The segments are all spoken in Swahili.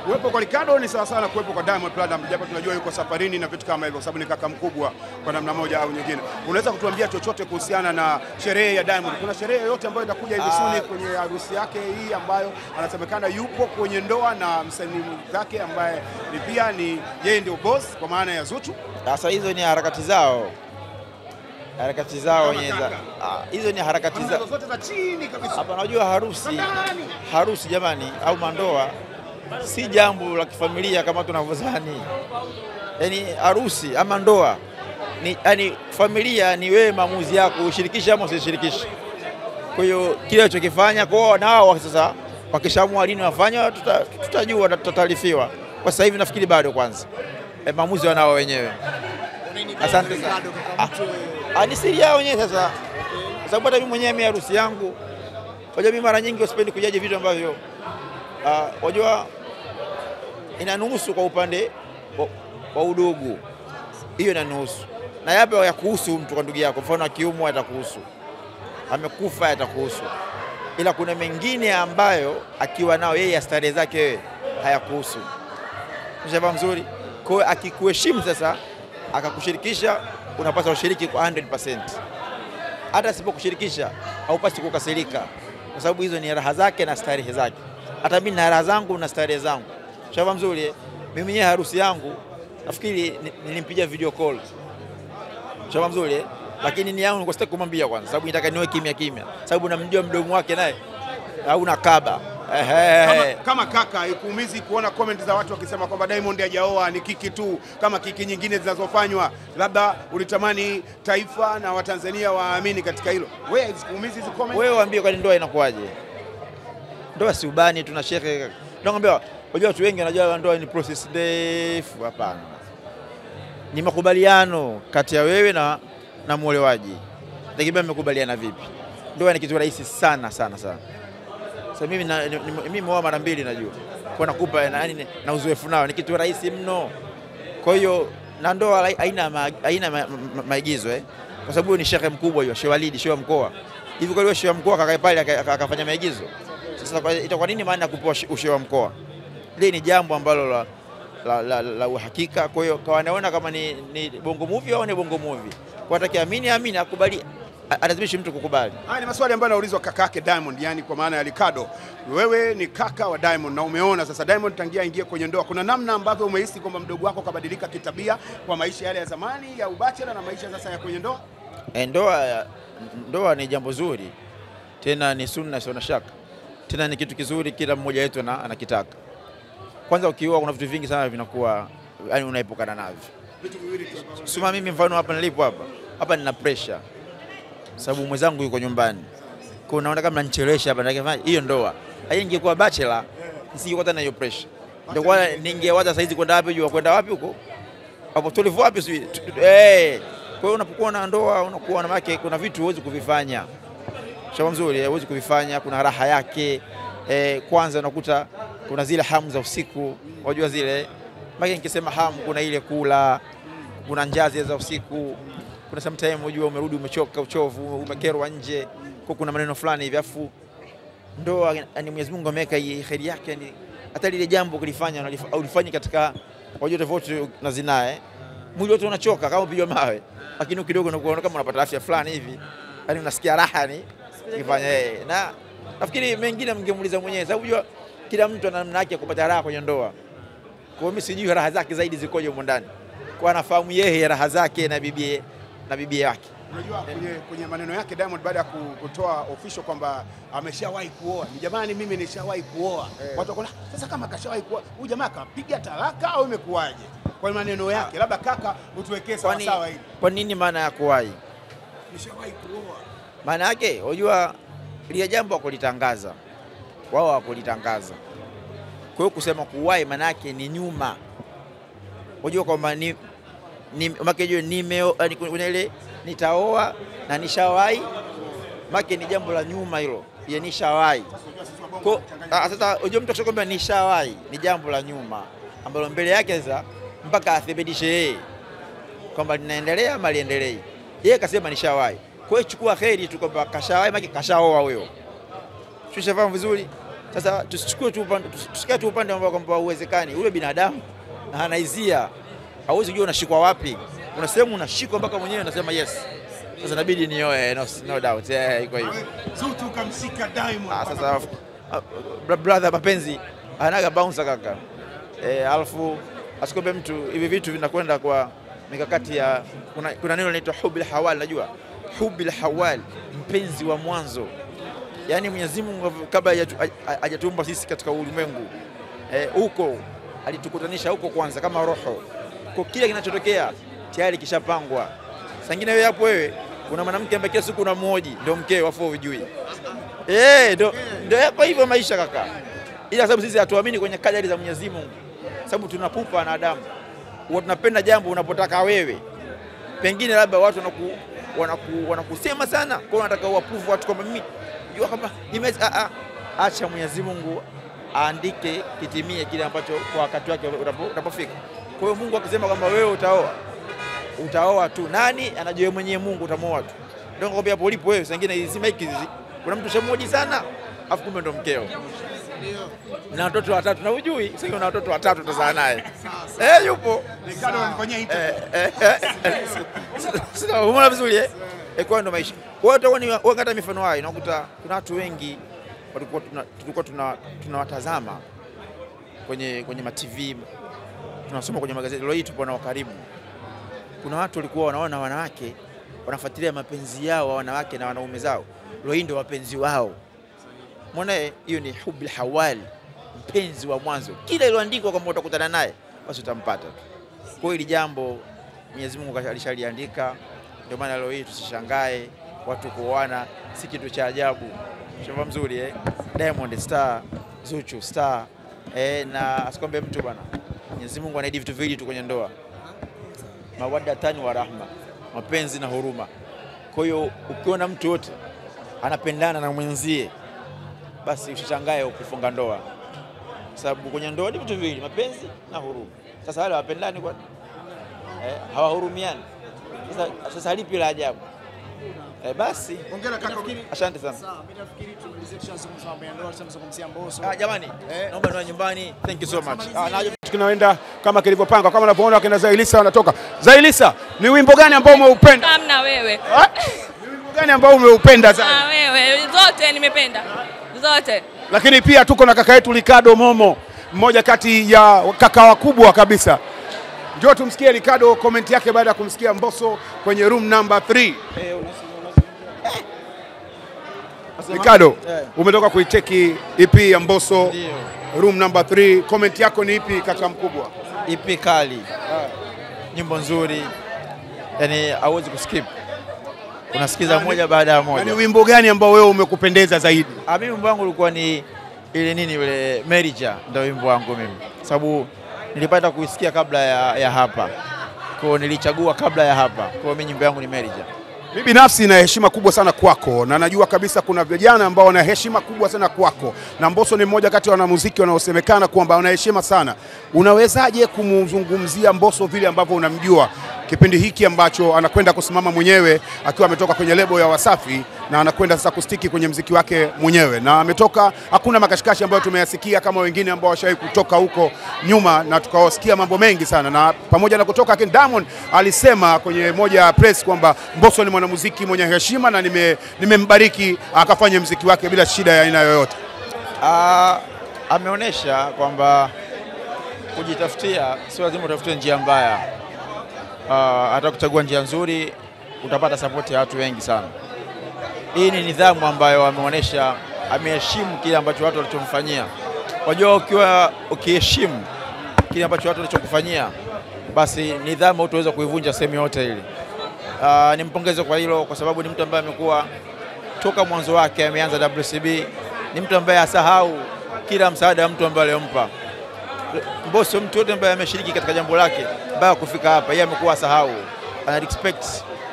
Kuwepo kwa Ricardo ni sawa sana kuwepo kwa Diamond Platnumz, japo tunajua yuko safarini na vitu kama hivyo, kwa sababu ni kaka mkubwa kwa namna moja au nyingine. Unaweza kutuambia chochote kuhusiana na sherehe ya Diamond? Kuna sherehe yoyote ambayo itakuja hivi soon kwenye harusi yake hii ambayo anasemekana yupo kwenye ndoa na msanii wake ambaye ni pia ni yeye ndio boss kwa maana ya Zuchu? Sasa hizo ni harakati zao. Harakati zao wenyewe. Hizo ni harakati zao zote za chini kabisa. Hapa unajua harusi jamani au mandoa si jambo la kifamilia kama tunavyozani. Yaani harusi ama ndoa ni yani familia ni wewe maamuzi yako ushirikishe ama usishirikishe. Kwa hiyo kile unachokifanya kwao nao sasa wakishaamua lini wafanya tutajua tutataarifiwa. Kwa sasa hivi nafikiri bado kwanza. Maamuzi wanao wenyewe. Asante sana. Ni siri yao wenyewe sasa. Kwa sababu hata mimi mwenyewe harusi yangu unajua mimi mara nyingi sipendi kujaji vitu ambavyo unajua inanuhusu kwa upande wa udugu. Hiyo inanuhusu. Na yapi ya kuhusu mtu kwa ndugu yako, mfano akiumwa atakuhusu. Amekufa atakuhusu. Ila kuna mengine ambayo akiwa nao yeye astare zake wewe hayakuhusu. Mshaba mzuri. Kwa hiyo akikuheshimu sasa akakushirikisha unapaswa ushiriki kwa 100%. Hata asipokushirikisha haupasi kukasirika kwa sababu hizo ni raha zake na starehe zake. Hata mimi na raha zangu na starehe zangu. Mshaba mzuri. Mimi mwenyewe harusi yangu nafikiri nilimpigia video call. Mshaba mzuri. Lakini ni yangu niko sitaki kumwambia kwanza sababu nataka niwe kimya. Sababu namjua mdomo wake naye hauna kaba. Kama kaka ikuumizi kuona comment za watu wakisema kwamba Diamond hajaoa ni kiki tu kama kiki nyingine zinazofanywa, labda ulitamani taifa na Watanzania waamini katika hilo? Wewe ikuumizi hizo comment? Wewe waambie kwa ndoa inakuaje? Ndoa si ubani tuna shekhe. Nakwambia unajua watu wengi wanajua ndoa ni process ndefu. Hapana. Ni makubaliano kati ya wewe na muolewaji. Tegemea mmekubaliana vipi. Ndoa ni kitu rahisi sana. Sasa mimi mwoa mara mbili najua. Kwa nakupa yani na uzoefu nao ni kitu rahisi mno. Kwa hiyo na ndoa haina maigizo Kwa sababu ni shekhe mkubwa hiyo, Sheikh Walid, shehe wa mkoa. Hivi kwa hiyo shehe wa mkoa kakae pale akafanya maigizo. Sasa itakuwa nini maana kupewa shehe wa mkoa? Ile ni jambo ambalo la uhakika. Kwa hiyo kwa wanaona kama ni bongo movie au ni bongo movie. Kwa atakayeamini akubali, alazimisha mtu kukubali. Haya ni maswali ambayo anaulizwa kaka yake Diamond, yani kwa maana ya Ricardo. Wewe ni kaka wa Diamond na umeona sasa Diamond tangia ingie kwenye ndoa, kuna namna ambavyo umehisi kwamba mdogo wako kabadilika kitabia kwa maisha yale ya zamani ya ubachela na maisha sasa ya kwenye ndoa? Ndoa ni jambo zuri. Tena ni sunna sio na shaka. Tena ni kitu kizuri kila mmoja wetu anakitaka. Kwanza ukioa kuna vitu vingi sana vinakuwa yani unaepukana navyo. Vitu viwili tu. Sema mimi mfano hapa nilipo hapa nina pressure. Sababu mwenzangu yuko nyumbani. Kwa hiyo naona kama nanichelewesha hapa ningefanya hiyo ndoa. Haya ingekuwa bachelor nisingekuwa na hiyo pressure. Ndio kwa ningewaza saizi kwenda wapi juu kwenda wapi huko? Hapo tulivu wapi sio? Kwa hiyo unapokuwa na ndoa unakuwa na maana kuna vitu huwezi kuvifanya. Shamba mzuri huwezi kuvifanya, kuna raha yake. Kwanza unakuta kuna zile hamu za usiku, unajua zile. Maana nikisema hamu kuna ile kula, kuna njaa za usiku. Kuna sometimes unajua umerudi umechoka, uchovu, umekerwa nje, kwa kuna maneno fulani hivi afu ndoa yani Mwenyezi Mungu ameweka kheri yake yani hata lile jambo kulifanya au ulifanya katika unajua tofauti na zinaa mwili wote unachoka kama upigwa mawe, lakini kidogo unakuona kama unapata afya fulani hivi, yani unasikia raha ni ukifanya na nafikiri mengine mngemuuliza mwenyewe sababu unajua kila mtu ana namna yake kupata raha kwenye ndoa. Kwa hiyo mimi sijui raha zake zaidi zikoje huko ndani. Kwa anafahamu yeye raha zake na bibi yake. Unajua kwenye maneno yake Diamond baada ya kutoa official kwamba ameshawahi kuoa. Ni jamani mimi nishawahi kuoa. Watu wako sasa kama kashawahi kuoa, huyu jamaa kapiga talaka au imekuwaje? Kwa maneno yake labda kaka utuwekee sawa sawa hivi. Kwa nini maana ya kuwahi? Nishawahi kuoa. Maana yake unajua ile jambo kulitangaza. Wao wakulitangaza. Kwa hiyo kusema kuwahi maana yake ni nyuma. Unajua kwamba ni makejeo kuna ile nitaoa na nishawahi make ni jambo la nyuma hilo ya nishawahi. Kwa sasa unajua mtu akishakwambia nishawahi ni jambo la nyuma ambalo mbele yake sasa mpaka athibitishe yeye kwamba linaendelea ama liendelee. Yeye akasema nishawahi. Kwa hiyo chukua kheri tu kwamba kashawahi make kashaoa huyo. Tushafahamu vizuri. Sasa tusikae tu upande ambao kwamba uwezekani. Ule binadamu na anaizia, hauwezi kujua unashikwa wapi. Kuna sehemu unashikwa mpaka mwenyewe unasema yes. Sasa inabidi nioe, no doubt. Iko hivyo. Zuchu kamshika Diamond. Sasa brother, mapenzi anaga bounce kaka. Alafu asikope mtu, hivi vitu vinakwenda kwa mikakati ya kuna neno linaloitwa hubil hawal, najua hubil hawal, mpenzi wa mwanzo. Yani Mwenyezi Mungu kabla hajatuumba sisi katika ulimwengu huko alitukutanisha huko kwanza kama roho. Kwa kile kinachotokea tayari kishapangwa. Sangine wewe hapo wewe kuna mwanamke ambaye kila siku unamuoji ndio mkeo afu hujui. Ndio hapo hivyo maisha kaka. Ila sababu sisi hatuamini kwenye kadari za Mwenyezi Mungu. Sababu tunapupa na Adamu. Tunapenda jambo unapotaka wewe. Pengine labda watu wanakusema sana, kwa hiyo wanataka uapprove watu kama mimi. Jua kama acha Mwenyezi Mungu aandike kitimie kile ambacho kwa wakati wake utapofika. Kwa hiyo Mungu akisema kwamba wewe utaoa tu, nani anajua mwenyewe Mungu utamuoa tu. Ndio nakwambia hapo ulipo wewe, sangine hizi mic hizi kuna mtu shamoji sana afu kumbe ndo mkeo. Na watoto watatu na hujui, sasa una watoto watatu utazaa naye. Yupo. Ricardo anafanyia hicho. Sasa umeona vizuri kwa ndo maisha. Kwa hiyo wakati mifano hayo unakuta kuna watu wengi tulikuwa tunawatazama kwenye ma TV, tunasoma kwenye magazeti. Leo hii tupo na karibu. Kuna watu walikuwa wanaona wanawake wanafuatilia mapenzi yao wa wanawake na wanaume zao. Leo hii ndio wapenzi wao. Mbona hiyo ni hubil hawali, mpenzi wa mwanzo. Kila iliyoandikwa kama utakutana naye basi utampata tu. Kwa hiyo hili jambo Mwenyezi Mungu alishaliandika, ndio maana leo hii tusishangae watu kuoana, si kitu cha ajabu. Shamba mzuri Diamond star, Zuchu star, na asikwambie mtu bwana. Mwenyezi Mungu anaidi vitu viwili tu kwenye ndoa. Mawaddatani wa rahma, mapenzi na huruma. Kwa hiyo ukiona mtu yote anapendana na mwenzie, basi usishangae ukifunga ndoa. Sababu kwenye ndoa ni vitu viwili, mapenzi na huruma. Sasa wale wapendani kwa hawahurumiani. Sasa lipi la ajabu? Basi hongera kaka. Asante sana. Sawa, mimi nafikiri tumalizie tushazungumza mambo ya ndoa, tunazungumzia Mbosso. Jamani, naomba ndoa nyumbani. Thank you so much. Tunaenda kama kilivyopanga, kama unavyoona wakina Zailisa wanatoka. Zailisa, ni wimbo gani ambao umeupenda? Hamna wewe. Ni wimbo gani ambao umeupenda sana? Wewe, zote nimependa. Zote. Lakini pia tuko na kaka yetu Ricardo Momo, mmoja kati ya kaka wakubwa kabisa. Njoo tumsikie Ricardo comment yake baada ya kumsikia Mbosso kwenye room number 3. Ricardo, umetoka kuicheki EP ya Mbosso room number 3. Comment yako ni ipi kaka mkubwa? EP kali. Nyimbo nzuri. Yaani hauwezi kuskip. Unasikiza moja baada ya moja. Ni wimbo gani ambao wewe umekupendeza zaidi? Mimi wimbo wangu ulikuwa ni ile Merija, ndio wimbo wangu mimi. Sababu nilipata kuisikia kabla ya hapa. Kwa hiyo nilichagua kabla ya hapa. Kwa hiyo mimi nyimbo yangu ni Merija. Mimi binafsi na heshima kubwa sana kwako, na najua kabisa kuna vijana ambao wana heshima kubwa sana kwako, na Mbosso ni mmoja kati ya wanamuziki wanaosemekana kwamba wana heshima sana. Unawezaje kumzungumzia Mbosso vile ambavyo unamjua kipindi hiki ambacho anakwenda kusimama mwenyewe akiwa ametoka kwenye lebo ya Wasafi na anakwenda sasa kustiki kwenye mziki wake mwenyewe, na ametoka, hakuna makashikashi ambayo tumeyasikia kama wengine ambao washawahi kutoka huko nyuma na tukawasikia mambo mengi sana, na pamoja na kutoka Ken Diamond alisema kwenye moja ya press kwamba Mbosso ni mwanamuziki mwenye heshima na nimembariki akafanya mziki wake bila shida ya aina yoyote. Ameonesha kwamba kujitafutia sio lazima utafute njia mbaya. Hata kuchagua njia nzuri utapata support ya watu wengi sana. Hii ni nidhamu ambayo ameonesha, ameheshimu kile ambacho watu walichomfanyia. Unajua ukiheshimu kile ambacho watu walichokufanyia, basi nidhamu utaweza kuivunja sehemu yote ile. Nimpongeze kwa hilo, kwa sababu ni mtu ambaye amekuwa toka mwanzo wake, ameanza WCB, ni mtu ambaye asahau kila msaada wa mtu ambaye aliyompa. Mbosso mtu yote ambaye ameshiriki katika jambo lake mpaka kufika hapa, yeye amekuwa asahau. Ana respect,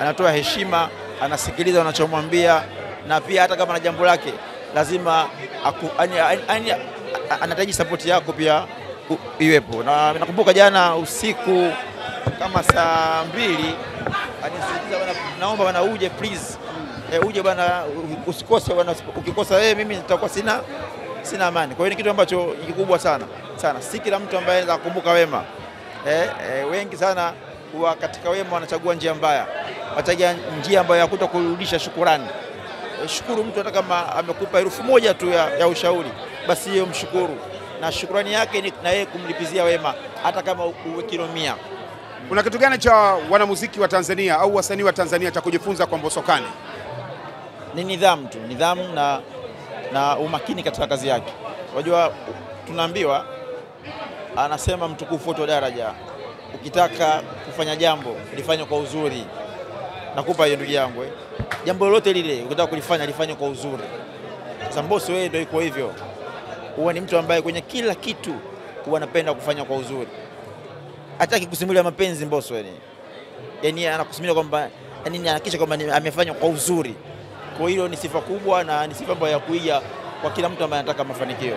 anatoa heshima, anasikiliza wanachomwambia, na pia hata kama na jambo lake lazima anahitaji support yako pia iwepo. Na nakumbuka jana usiku kama saa 2 anisitiza bwana, naomba bwana uje please. Uje bwana, usikose bwana, ukikosa wewe mimi nitakuwa sina amani. Kwa hiyo ni kitu ambacho kikubwa sana sana, si kila mtu ambaye anaweza kukumbuka wema. Wengi sana huwa katika wema wanachagua njia mbaya, wataja njia ambayo ya kutokurudisha shukurani. Shukuru mtu hata kama amekupa 1000 tu ya ushauri, basi hiyo mshukuru, na shukrani yake ni na yeye kumlipizia wema hata kama uwe kilo 100. Kuna kitu gani cha wanamuziki wa Tanzania au wasanii wa Tanzania cha kujifunza kwa Mbosokani? Ni nidhamu tu, nidhamu na umakini katika kazi yake. Unajua tunaambiwa, anasema mtukufu wa daraja, ukitaka kufanya jambo lifanye kwa uzuri. Nakupa hiyo ndugu yangu, jambo lolote lile ukitaka kulifanya lifanye kwa uzuri. Sasa Mbosso wewe ndio iko hivyo, huwa ni mtu ambaye kwenye kila kitu huwa anapenda kufanya kwa uzuri. Hataki kusimulia mapenzi Mbosso yani anakusimulia kwamba yani anahakikisha kwamba amefanya kwa uzuri. Kwa hiyo ni sifa kubwa na ni sifa ambayo ya kuiga kwa kila mtu ambaye anataka mafanikio.